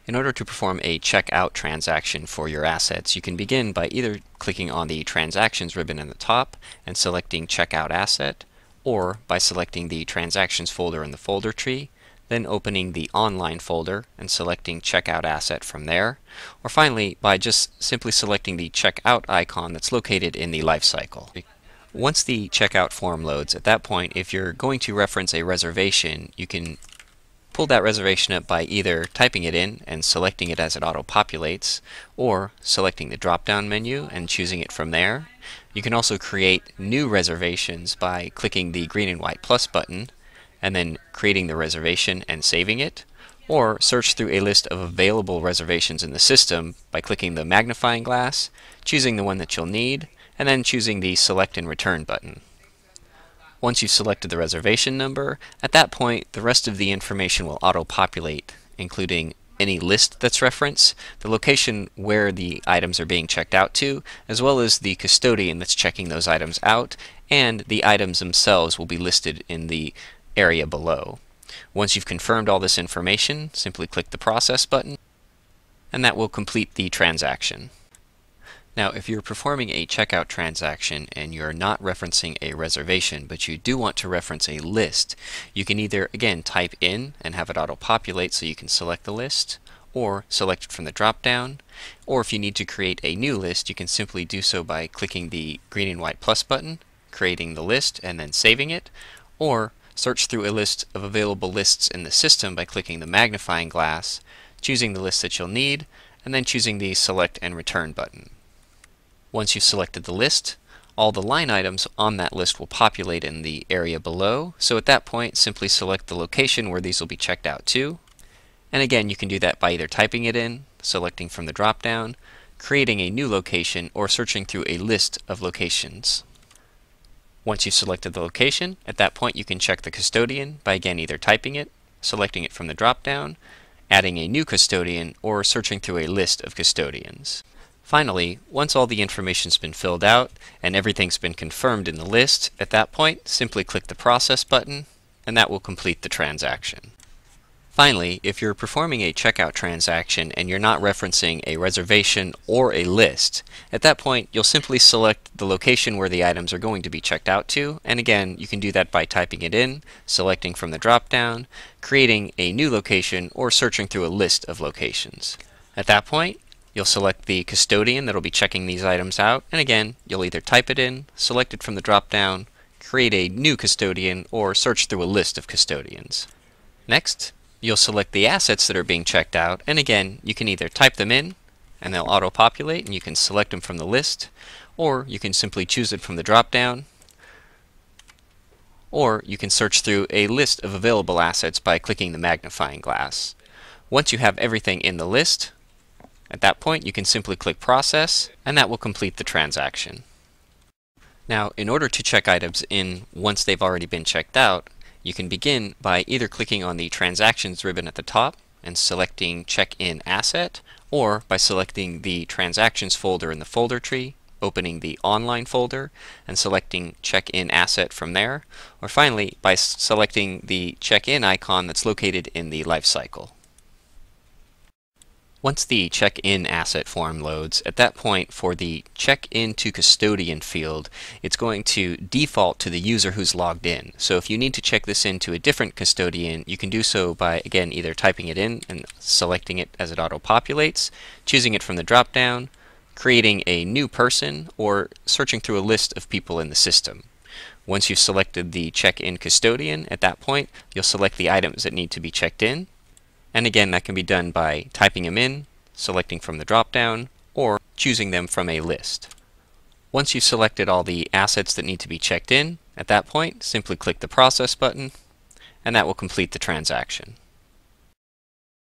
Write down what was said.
In order to perform a checkout transaction for your assets, you can begin by either clicking on the Transactions ribbon in the top and selecting Checkout Asset, or by selecting the Transactions folder in the folder tree, then opening the Online folder and selecting Checkout Asset from there, or finally by just simply selecting the Checkout icon that's located in the lifecycle. Once the checkout form loads, at that point, if you're going to reference a reservation, you can pull that reservation up by either typing it in and selecting it as it auto-populates, or selecting the drop-down menu and choosing it from there. You can also create new reservations by clicking the green and white plus button and then creating the reservation and saving it, or search through a list of available reservations in the system by clicking the magnifying glass, choosing the one that you'll need, and then choosing the Select and Return button. Once you've selected the reservation number, at that point the rest of the information will auto-populate, including any list that's referenced, the location where the items are being checked out to, as well as the custodian that's checking those items out, and the items themselves will be listed in the area below. Once you've confirmed all this information, simply click the Process button, and that will complete the transaction. Now, if you're performing a checkout transaction and you're not referencing a reservation, but you do want to reference a list, you can either, again, type in and have it auto-populate so you can select the list, or select it from the drop-down, or if you need to create a new list, you can simply do so by clicking the green and white plus button, creating the list, and then saving it, or search through a list of available lists in the system by clicking the magnifying glass, choosing the list that you'll need, and then choosing the Select and Return button. Once you've selected the list, all the line items on that list will populate in the area below, so at that point simply select the location where these will be checked out to. And again, you can do that by either typing it in, selecting from the drop-down, creating a new location, or searching through a list of locations. Once you've selected the location, at that point you can check the custodian by again either typing it, selecting it from the drop-down, adding a new custodian, or searching through a list of custodians. Finally, once all the information's been filled out and everything's been confirmed in the list, at that point simply click the Process button and that will complete the transaction. Finally, if you're performing a checkout transaction and you're not referencing a reservation or a list, at that point you'll simply select the location where the items are going to be checked out to, and again you can do that by typing it in, selecting from the drop-down, creating a new location, or searching through a list of locations. At that point, you'll select the custodian that will be checking these items out, and again, you'll either type it in, select it from the drop-down, create a new custodian, or search through a list of custodians. Next, you'll select the assets that are being checked out, and again, you can either type them in, and they'll auto-populate, and you can select them from the list, or you can simply choose it from the drop-down, or you can search through a list of available assets by clicking the magnifying glass. Once you have everything in the list, at that point, you can simply click Process, and that will complete the transaction. Now, in order to check items in once they've already been checked out, you can begin by either clicking on the Transactions ribbon at the top and selecting Check In Asset, or by selecting the Transactions folder in the folder tree, opening the Online folder, and selecting Check In Asset from there, or finally by selecting the Check In icon that's located in the lifecycle. Once the Check-in asset form loads, at that point for the Check-in to Custodian field, it's going to default to the user who's logged in. So if you need to check this into a different custodian, you can do so by, again, either typing it in and selecting it as it auto-populates, choosing it from the drop-down, creating a new person, or searching through a list of people in the system. Once you've selected the Check-in Custodian, at that point, you'll select the items that need to be checked in. And again, that can be done by typing them in, selecting from the drop-down, or choosing them from a list. Once you've selected all the assets that need to be checked in, at that point, simply click the Process button, and that will complete the transaction.